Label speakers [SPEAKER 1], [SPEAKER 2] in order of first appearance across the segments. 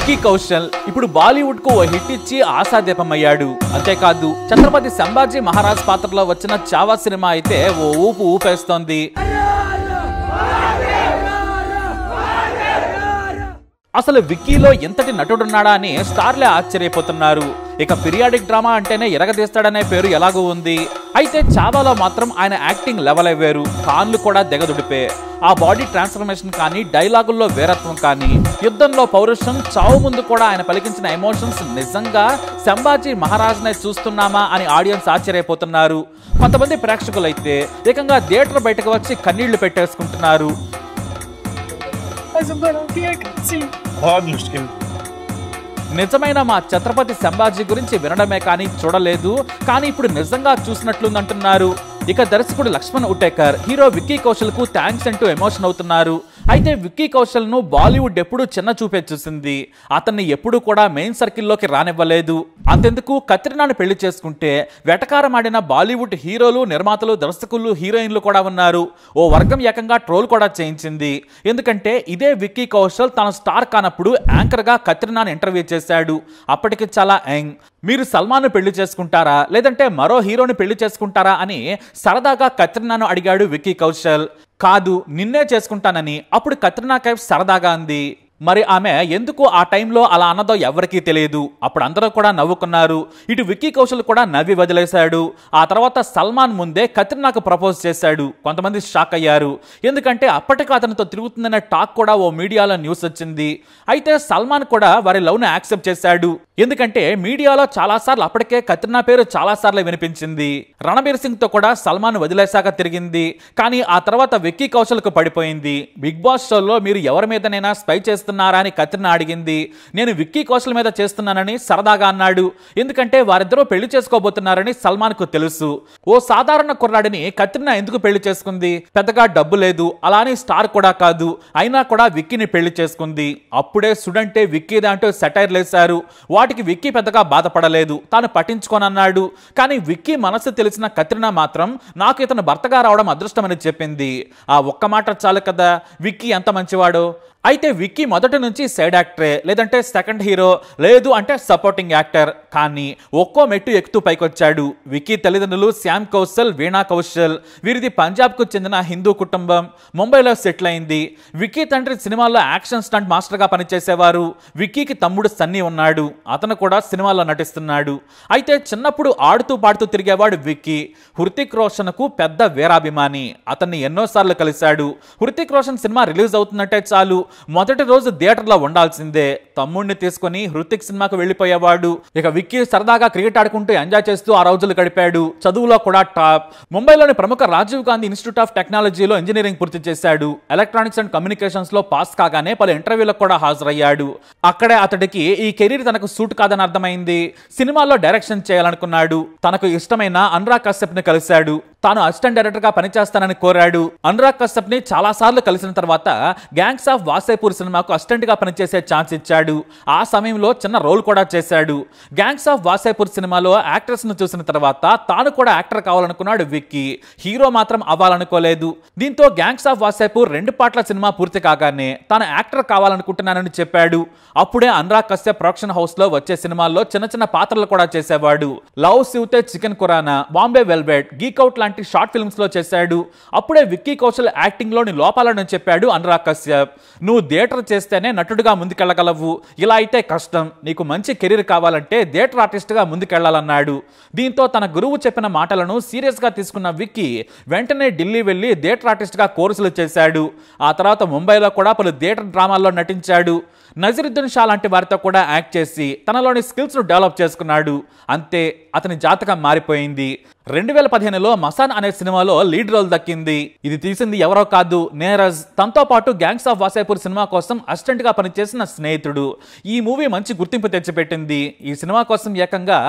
[SPEAKER 1] విక్కీ కౌశల్ ఇప్పుడు బాలీవుడ్ కు ఓ హిట్ ఇచ్చి ఆశాదీపమయ్యాడు. అంతేకాదు ఛత్రపతి సంభాజీ మహారాజ్ పాత్రలో వచ్చిన చావా సినిమా అయితే ఓ ఊపు ఊపేస్తోంది. అసలు విక్కీలో ఎంతటి నటుడున్నాడా అని స్టార్లే ఆశ్చర్యపోతున్నారు. ఇక పీరియాడిక్ డ్రామా అంటేనే ఎరగదీస్తాడనే పేరు ఎలాగూ ఉంది. అయితే చావాలో మాత్రం ఆయన యాక్టింగ్ లెవెల్ వేరు, కాన్లు కూడా దిగదుడిపే. ఆ బాడీ ట్రాన్స్ఫర్మేషన్ కానీ, డైలాగుల్లో వీరత్వం కానీ, యుద్ధంలో పౌరుషం, చావు ముందు కూడా ఆయన పలికించిన ఎమోషన్స్ నిజంగా సంభాజీ మహారాజ్నే చూస్తున్నామా అని ఆడియన్స్ ఆశ్చర్యపోతున్నారు. కొంతమంది ప్రేక్షకులైతే ఏకంగా థియేటర్ బయటకు వచ్చి కన్నీళ్లు పెట్టేసుకుంటున్నారు. నిజమైన మా ఛత్రపతి సంభాజీ గురించి వినడమే కానీ చూడలేదు, కానీ ఇప్పుడు నిజంగా చూసినట్లుందంటున్నారు. ఇక దర్శకుడు లక్ష్మణ్ ఉటేకర్ హీరో విక్కీ కౌశల్ కు థ్యాంక్స్ అంటూ ఎమోషన్ అవుతున్నారు. అయితే విక్కీ కౌశల్ ను బాలీవుడ్ ఎప్పుడూ చిన్న చూపే చూసింది. అతన్ని ఎప్పుడూ కూడా మెయిన్ సర్కిల్లోకి రానివ్వలేదు. అంతెందుకు కత్రినాను పెళ్లి చేసుకుంటే వెటకారమాడిన బాలీవుడ్ హీరోలు, నిర్మాతలు, దర్శకులు, హీరోయిన్లు కూడా ఉన్నారు. ఓ వర్గం ఏకంగా ట్రోల్ కూడా చేయించింది. ఎందుకంటే ఇదే విక్కీ కౌశల్ తన స్టార్ కానప్పుడు యాంకర్ గా కత్రినాను ఇంటర్వ్యూ చేశాడు. అప్పటికి చాలా యంగ్. మీరు సల్మాన్ పెళ్లి చేసుకుంటారా లేదంటే మరో హీరోని పెళ్లి చేసుకుంటారా అని సరదాగా కత్రినాను అడిగాడు విక్కీ కౌశల్. కాదు, నిన్నే చేసుకుంటానని అప్పుడు కత్రినా కైఫ్ సరదాగా అంది. మరి ఆమె ఎందుకు ఆ టైంలో అలా అన్నదో ఎవరికీ తెలియదు. అప్పుడు అందరూ కూడా నవ్వుకున్నారు. ఇటు విక్కీ కౌశల్ కూడా నవ్వి వదిలేశాడు. ఆ తర్వాత సల్మాన్ ముందే కత్రినాకు ప్రపోజ్ చేశాడు. కొంతమంది షాక్ అయ్యారు. ఎందుకంటే అప్పటికి అతనితో తిరుగుతుందనే టాక్ కూడా ఓ మీడియాలో న్యూస్ వచ్చింది. అయితే సల్మాన్ కూడా వారి లవ్ను యాక్సెప్ట్ చేశాడు. ఎందుకంటే మీడియాలో చాలాసార్లు అప్పటికే కత్రినా పేరు చాలాసార్లు వినిపించింది. రణబీర్ సింగ్ తో కూడా సల్మాన్ వదిలేశాక తిరిగింది. కానీ ఆ తర్వాత విక్కీ కౌశల్ కు పడిపోయింది. బిగ్ బాస్ షోలో మీరు ఎవరి మీదనైనా స్పై చేస్తున్నారా అని కత్రినా అడిగింది. నేను విక్కీ కౌశల్ మీద చేస్తున్నానని సరదాగా అన్నాడు. ఎందుకంటే వారిద్దరూ పెళ్లి చేసుకోబోతున్నారని సల్మాన్ కు తెలుసు. ఓ సాధారణ కుర్రాడిని కత్రినా ఎందుకు పెళ్లి చేసుకుంది? పెద్దగా డబ్బు లేదు, అలానే స్టార్ కూడా కాదు, అయినా కూడా విక్కీని పెళ్లి చేసుకుంది. అప్పుడే సుడంటే విక్కీదా అంటూ సెటైర్ లేశారు. వాటికి విక్కీ పెద్దగా బాధపడలేదు, తాను పట్టించుకోనన్నాడు. కానీ విక్కీ మనసు తెలిసిన కత్రినా మాత్రం నాకు ఇతను భర్తగా రావడం అదృష్టమని చెప్పింది. ఆ ఒక్క మాట చాలు కదా విక్కీ ఎంత మంచివాడో. అయితే విక్కీ మొదటి నుంచి సైడ్ యాక్టరే, లేదంటే సెకండ్ హీరో, లేదు అంటే సపోర్టింగ్ యాక్టర్. కానీ ఒక్కో మెట్టు ఎక్కుతూ పైకొచ్చాడు. విక్కీ తల్లిదండ్రులు శ్యామ్ కౌశల్, వీణా కౌశల్. వీరిది పంజాబ్కు చెందిన హిందూ కుటుంబం. ముంబైలో సెటిల్ అయింది. విక్కీ తండ్రి సినిమాల్లో యాక్షన్ స్టంట్ మాస్టర్గా పనిచేసేవారు. విక్కీకి తమ్ముడు సన్నీ ఉన్నాడు. అతను కూడా సినిమాల్లో నటిస్తున్నాడు. అయితే చిన్నప్పుడు ఆడుతూ పాడుతూ తిరిగేవాడు విక్కీ. హృతిక్ రోషన్ కు పెద్ద వీరాభిమాని. అతన్ని ఎన్నోసార్లు కలిశాడు. హృతిక్ రోషన్ సినిమా రిలీజ్ అవుతుందంటే చాలు మొదటి రోజు థియేటర్లో ఉండాల్సిందే. తమ్ముడిని తీసుకుని హృతిక్ సినిమాకు వెళ్లిపోయేవాడు. ఇక విక్కీ సరదాగా క్రికెట్ ఆడుకుంటూ ఎంజాయ్ చేస్తూ ఆ రోజులు గడిపాడు. చదువులో కూడా టాప్. ముంబైలోని ప్రముఖ రాజీవ్ గాంధీ ఇన్స్టిట్యూట్ ఆఫ్ టెక్నాలజీలో ఇంజనీరింగ్ పూర్తి చేశాడు. ఎలక్ట్రానిక్స్ అండ్ కమ్యూనికేషన్స్ లో పాస్ కాగానే పలు ఇంటర్వ్యూలకు కూడా హాజరయ్యాడు. అక్కడే అతడికి ఈ కెరీర్ తనకు సూట్ కాదని అర్థమైంది. సినిమాల్లో డైరెక్షన్ చేయాలనుకున్నాడు. తనకు ఇష్టమైన అనురాగ్ కశ్యప్ ని కలిశాడు. తాను అసిస్టెంట్ డైరెక్టర్ గా పనిచేస్తానని కోరాడు. అనురాగ్ కశ్యప్ ని చాలా సార్లు కలిసిన తర్వాత గ్యాంగ్స్ ఆఫ్ వాసేపూర్ సినిమాకు అసిస్టెంట్ గా పనిచేసే ఛాన్స్ ఇచ్చాడు. ఆ సమయంలో చిన్న రోల్ కూడా చేశాడు. గ్యాంగ్స్ ఆఫ్ వాసేపూర్ సినిమాలో యాక్ట్రెస్ ను చూసిన తర్వాత తాను కూడా యాక్టర్ కావాలనుకున్నాడు విక్కీ. హీరో మాత్రం అవ్వాలనుకోలేదు. దీంతో గ్యాంగ్స్ ఆఫ్ వాసేపూర్ 2 పార్ట్ల సినిమా పూర్తి కాగానే తాను యాక్టర్ కావాలనుకుంటున్నానని చెప్పాడు. అప్పుడే అనురాగ్ కశ్యప్ ప్రొడక్షన్ హౌస్ లో వచ్చే సినిమాల్లో చిన్న చిన్న పాత్రలు కూడా చేసేవాడు. Love Shuv Tey chicken Khurana, Bombay velvet, geek out లాంటి షార్ట్ ఫిల్మ్స్ లో చేశాడు. అప్పుడే విక్కీ కౌశల్ యాక్టింగ్ లోని లోపాలను చెప్పాడు అనురాగ్ కశ్యప్. నువ్వు థియేటర్ చేస్తేనే నటుడుగా ముందుకెళ్లగలవు, ఇలా అయితే కష్టం. నీకు మంచి కెరీర్ కావాలంటే థియేటర్ ఆర్టిస్ట్ గా ముందుకెళ్లాలన్నాడు. దీంతో తన గురువు చెప్పిన మాటలను సీరియస్ గా తీసుకున్న విక్కీ వెంటనే ఢిల్లీ వెళ్లి థియేటర్ ఆర్టిస్ట్ గా కోర్సులు చేశాడు. ఆ తర్వాత ముంబైలో కూడా పలు థియేటర్ డ్రామాల్లో నటించాడు. నజరుద్దీన్ షా లాంటి వారితో కూడా యాక్ట్ చేసి తనలోని స్కిల్స్ ను డెవలప్ చేసుకున్నాడు. అంతే, అతని జాతకం మారిపోయింది. 2015లో మసాన్ అనే సినిమాలో లీడ్ రోల్ దక్కింది. ఇది తీసింది ఎవరో కాదు, నీరజ్. తనతో పాటు గ్యాంగ్స్ ఆఫ్ వాసేపూర్ సినిమా కోసం అసిస్టెంట్ గా పనిచేసిన స్నేహితుడు. ఈ మూవీ మంచి గుర్తింపు తెచ్చిపెట్టింది. ఈ సినిమా కోసం ఏకంగా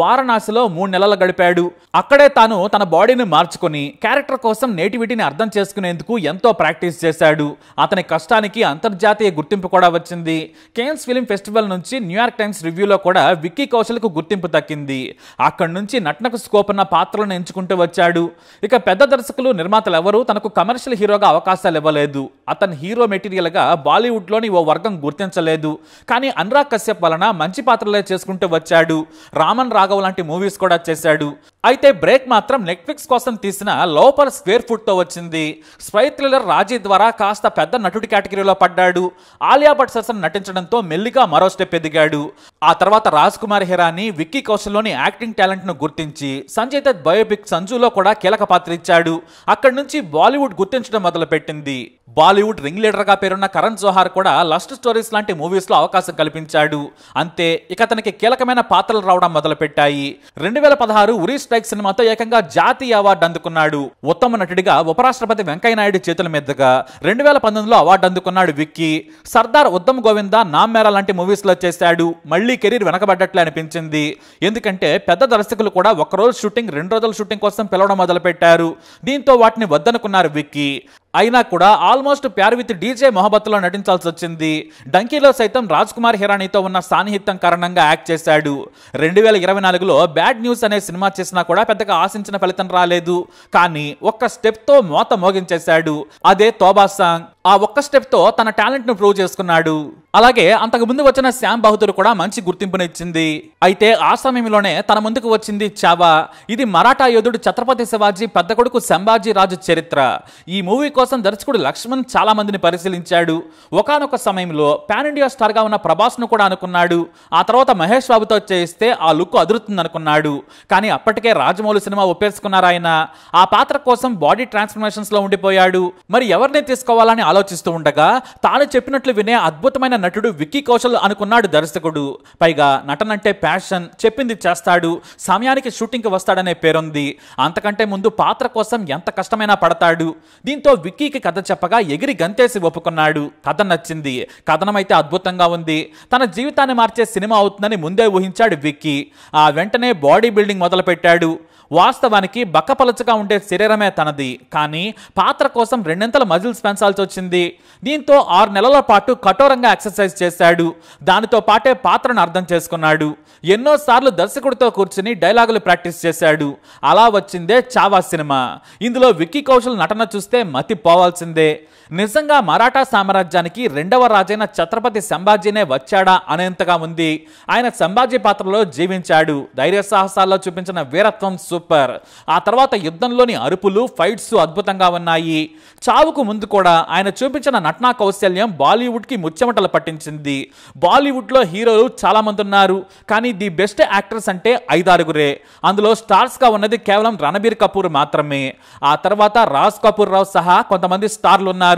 [SPEAKER 1] వారణాసిలో 3 నెలలు గడిపాడు. అక్కడే తాను తన బాడీని మార్చుకుని క్యారెక్టర్ కోసం నేటివిటీని అర్థం చేసుకునేందుకు ఎంతో ప్రాక్టీస్ చేశాడు. అతని కష్టానికి అంతర్జాతీయ గుర్తింపు కూడా వచ్చింది. కేన్స్ ఫిల్మ్ ఫెస్టివల్ నుంచి న్యూయార్క్ టైమ్స్ రివ్యూలో కూడా విక్కీ కౌశల్ కు గుర్తింపు దక్కింది. అక్కడి నుంచి నటనకు స్కోప్ ఉన్న పాత్రలను ఎంచుకుంటూ వచ్చాడు. ఇక పెద్ద దర్శకులు నిర్మాతలు ఎవరూ తనకు కమర్షియల్ హీరోగా అవకాశాలు ఇవ్వలేదు. అతని హీరో మెటీరియల్ గా బాలీవుడ్ లోని ఓ వర్గం గుర్తించలేదు. కానీ అనురాగ్ కశ్యప్ వలన మంచి పాత్రలే చేసుకుంటూ వచ్చాడు. రామన్ రాఘవ్ లాంటి మూవీస్ కూడా చేశాడు. అయితే బ్రేక్ మాత్రం నెట్ఫ్లిక్స్ కోసం తీసిన లోపర్ స్క్వేర్ ఫుట్ తో వచ్చింది. స్పై థ్రిల్లర్ రాజీ ద్వారా కాస్త పెద్ద నటుడి కేటగిరీలో పడ్డాడు. ఆలియా భట్ సరసన నటించడంతో మెల్లిగా మరో స్టెప్ ఎదిగాడు. ఆ తర్వాత రాజ్ కుమార్ హిరానీ, విక్కీ కౌశల్లోని యాక్టింగ్ టాలెంట్ ను గుర్తించి సంజయ్ దత్ బయోపిక్ సంజులో కూడా కీలక పాత్ర ఇచ్చాడు. అక్కడి నుంచి బాలీవుడ్ గుర్తించడం మొదలుపెట్టింది. బాలీవుడ్ రింగ్ లీడర్ గా పేరున్న కరణ్ జోహార్ కూడా లస్ట్ స్టోరీస్ లాంటి మూవీస్ లో అవకాశం కల్పించాడు. అంతే, ఇక అతనికి కీలకమైన పాత్రలు రావడం మొదలుపెట్టాయి. 2016 ఉరి స్ట్రైక్ సినిమాతో ఏకంగా జాతీయ అవార్డు అందుకున్నాడు. ఉత్తమ నటుడిగా ఉపరాష్ట్రపతి వెంకయ్యనాయుడు చేతుల మీదుగా 2019లో అవార్డు అందుకున్నాడు విక్కీ. సర్దార్ ఉద్దమ్ గోవిందా, నామ్ మేరా లాంటి మూవీస్ లో చేశాడు. మళ్లీ కెరీర్ వెనకబడ్డట్లే అనిపించింది. ఎందుకంటే పెద్ద దర్శకులు కూడా ఒకరోజు షూటింగ్ 2 రోజుల షూటింగ్ కోసం పిలవడం మొదలుపెట్టారు. దీంతో వాటిని వద్దనుకున్నారు విక్కీ. అయినా కూడా ఆల్మోస్ట్ ప్యార్ విత్ డీజే మొహబత్ లో నటించాల్సి వచ్చింది. డంకీలో సైతం రాజ్ కుమార్ హిరానీతో ఉన్న సాన్నిహిత్యం కారణంగా యాక్ట్ చేశాడు. 2024లో బ్యాడ్ న్యూస్ అనే సినిమా చేసినా కూడా పెద్దగా ఆశించిన ఫలితం రాలేదు. కానీ ఒక్క స్టెప్ తో మోత మోగించేశాడు. అదే తోబా సాంగ్. ఆ ఒక్క స్టెప్ తో తన టాలెంట్ ను ప్రూవ్ చేసుకున్నాడు. అలాగే అంతకు ముందు వచ్చిన శ్యామ్ బహదూర్ కూడా మంచి గుర్తింపునిచ్చింది. అయితే ఆ సమయంలోనే తన ముందుకు వచ్చింది చావా. ఇది మరాఠా యోధుడు ఛత్రపతి శివాజీ పెద్ద కొడుకు సంభాజీ రాజు చరిత్ర. ఈ మూవీ కోసం దర్శకుడు లక్ష్మణ్ చాలా మందిని పరిశీలించాడు. ఒకానొక సమయంలో పాన్ ఇండియా స్టార్ గా ఉన్న ప్రభాస్ ను కూడా అనుకున్నాడు. ఆ తర్వాత మహేష్ బాబుతో చేయిస్తే ఆ లుక్ అదురుతుంది అనుకున్నాడు. కానీ అప్పటికే రాజమౌళి సినిమా ఒప్పేసుకున్నారు ఆయన. ఆ పాత్ర కోసం బాడీ ట్రాన్స్ఫర్మేషన్స్ లో ఉండిపోయాడు. మరి ఎవరిని తీసుకోవాలని ఆలోచిస్తూ ఉండగా తాను చెప్పినట్లు వినే అద్భుతమైన నటుడు విక్కీ కౌశల్ అనుకున్నాడు దర్శకుడు. పైగా నటనంటే ప్యాషన్, చెప్పింది చేస్తాడు, సమయానికి షూటింగ్ కి వస్తాడనే పేరుంది. అంతకంటే ముందు పాత్ర కోసం ఎంత కష్టమైనా పడతాడు. దీంతో విక్కీకి కథ చెప్పగా ఎగిరి గంతేసి ఒప్పుకున్నాడు. కథ నచ్చింది. కథనం అయితే అద్భుతంగా ఉంది. తన జీవితాన్ని మార్చే సినిమా అవుతుందని ముందే ఊహించాడు విక్కీ. ఆ వెంటనే బాడీ బిల్డింగ్ మొదలుపెట్టాడు. వాస్తవానికి బక్కపలచగా ఉండే శరీరమే తనది. కానీ పాత్ర కోసం 2 మజిల్స్ పెంచాల్సి వచ్చింది. దీంతో 6 నెలల పాటు కఠోరంగా ఎక్సర్సైజ్ చేశాడు. దానితో పాటే పాత్రను అర్థం చేసుకున్నాడు. ఎన్నోసార్లు దర్శకుడితో కూర్చుని డైలాగులు ప్రాక్టీస్ చేశాడు. అలా వచ్చిందే చావా సినిమా. ఇందులో విక్కీ కౌశల్ నటన చూస్తే మతి పోవాల్సిందే. నిజంగా మరాఠా సామ్రాజ్యానికి 2వ రాజైన ఛత్రపతి సంభాజీనే వచ్చాడా అనేంతగా ఉంది. ఆయన సంభాజీ పాత్రలో జీవించాడు. ధైర్య సాహసాల్లో చూపించిన వీరత్వం సూపర్. ఆ తర్వాత యుద్ధంలోని అరుపులు, ఫైట్స్ అద్భుతంగా ఉన్నాయి. చావుకు ముందు కూడా ఆయన చూపించిన నటనా కౌశల్యం బాలీవుడ్ కి ముచ్చెమటలు పట్టించింది. బాలీవుడ్ లో హీరోలు చాలా మంది ఉన్నారు. కానీ ది బెస్ట్ యాక్టర్స్ అంటే 5-6గురే. అందులో స్టార్స్ గా ఉన్నది కేవలం రణబీర్ కపూర్ మాత్రమే. ఆ తర్వాత రాజ్ కపూర్ రావు సహా కొంతమంది స్టార్లు ఉన్నారు.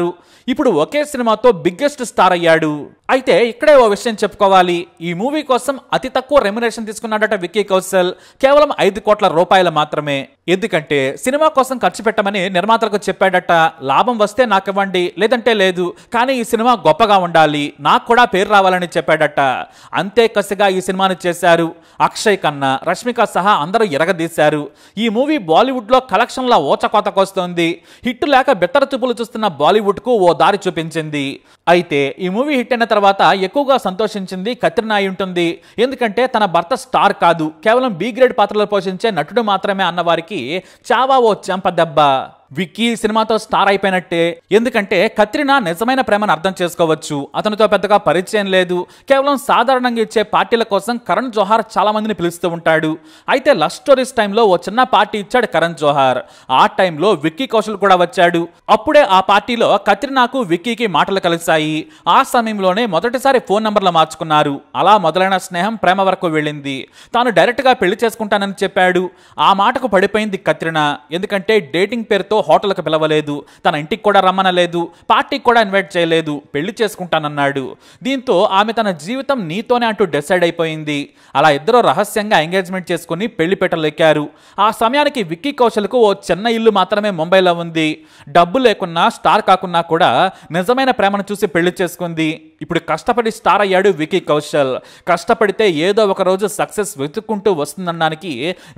[SPEAKER 1] ఇప్పుడు ఒకే సినిమాతో బిగ్గెస్ట్ స్టార్ అయ్యాడు. అయితే ఇక్కడే ఓ విషయం చెప్పుకోవాలి. ఈ మూవీ కోసం అతి తక్కువ రెమ్యునరేషన్ తీసుకున్నాడట విక్కీ కౌశల్. కేవలం 5 కోట్ల రూపాయలు మాత్రమే. ఎందుకంటే సినిమా కోసం ఖర్చు పెట్టమని నిర్మాతలకు చెప్పాడట. లాభం వస్తే నాకివ్వండి, లేదంటే లేదు, కానీ ఈ సినిమా గొప్పగా ఉండాలి, నాకు కూడా పేరు రావాలని చెప్పాడట. అంతే కసిగా ఈ సినిమాను చేశారు. అక్షయ్ ఖన్నా, రష్మిక సహా అందరూ ఎరగదీశారు. ఈ మూవీ బాలీవుడ్ లో కలెక్షన్ల ఓచకోతకొస్తోంది. హిట్ లేక బెత్తర చూపులు చూస్తున్న బాలీవుడ్ కు ఓ దారి చూపించింది. అయితే ఈ మూవీ హిట్ అయిన తర్వాత ఎక్కువగా సంతోషించింది కత్రినా అయి ఉంటుంది. ఎందుకంటే తన భర్త స్టార్ కాదు, కేవలం బి గ్రేడ్ పాత్రలు పోషించే నటుడు మాత్రమే అన్న వారికి చావా ఓ చెంప దెబ్బ. విక్కీ సినిమాతో స్టార్ అయిపోయినట్టే. ఎందుకంటే కత్రినా నిజమైన ప్రేమను అర్థం చేసుకోవచ్చు. అతనితో పెద్దగా పరిచయం లేదు. కేవలం సాధారణంగా ఇచ్చే పార్టీల కోసం కరణ్ జోహార్ చాలా మందిని పిలుస్తూ ఉంటాడు. అయితే లవ్ స్టోరీస్ టైంలో ఓ చిన్న పార్టీ ఇచ్చాడు కరణ్ జోహార్. ఆ టైంలో విక్కీ కౌశల్ కూడా వచ్చాడు. అప్పుడే ఆ పార్టీలో కత్రినాకు విక్కీకి మాటలు కలిశాయి. ఆ సమయంలోనే మొదటిసారి ఫోన్ నంబర్లు మార్చుకున్నారు. అలా మొదలైన స్నేహం ప్రేమ వరకు వెళ్ళింది. తాను డైరెక్ట్ గా పెళ్లి చేసుకుంటానని చెప్పాడు. ఆ మాటకు పడిపోయింది కత్రినా. ఎందుకంటే డేటింగ్ పేరుతో హోటల్కి పిలవలేదు, తన ఇంటికి కూడా రమ్మనలేదు, పార్టీకి కూడా ఇన్వైట్ చేయలేదు, పెళ్లి చేసుకుంటానన్నాడు. దీంతో ఆమె తన జీవితం నీతోనే అంటూ డిసైడ్ అయిపోయింది. అలా ఇద్దరు రహస్యంగా ఎంగేజ్మెంట్ చేసుకుని పెళ్లి పెట్టలెక్కారు. ఆ సమయానికి విక్కీ కౌశల్కు ఓ చిన్న ఇల్లు మాత్రమే ముంబైలో ఉంది. డబ్బు లేకున్నా, స్టార్ కాకున్నా కూడా నిజమైన ప్రేమను చూసి పెళ్లి చేసుకుంది. ఇప్పుడు కష్టపడి స్టార్ అయ్యాడు విక్కీ కౌశల్. కష్టపడితే ఏదో ఒక రోజు సక్సెస్ వెతుక్కుంటూ వస్తుందనడానికి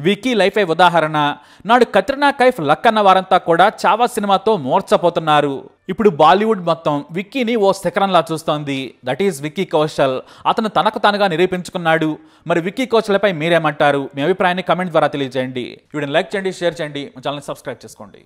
[SPEAKER 1] విక్కీ లైఫే ఉదాహరణ. నాడు కత్రినా కైఫ్ లక్ అన్న వారంతా కూడా చావా సినిమాతో మోర్చపోతున్నారు. ఇప్పుడు బాలీవుడ్ మొత్తం విక్కీని ఓ శిఖరంలా చూస్తోంది. That is Vicky Kaushal. అతను తనకు తానుగా నిరూపించుకున్నాడు. మరి విక్కీ కౌశల్పై మీరేమంటారు? మీ అభిప్రాయాన్ని కమెంట్ ద్వారా తెలియజేయండి. వీడియోని లైక్ చేయండి, షేర్ చేయండి, ఛానల్ని సబ్స్క్రైబ్ చేసుకోండి.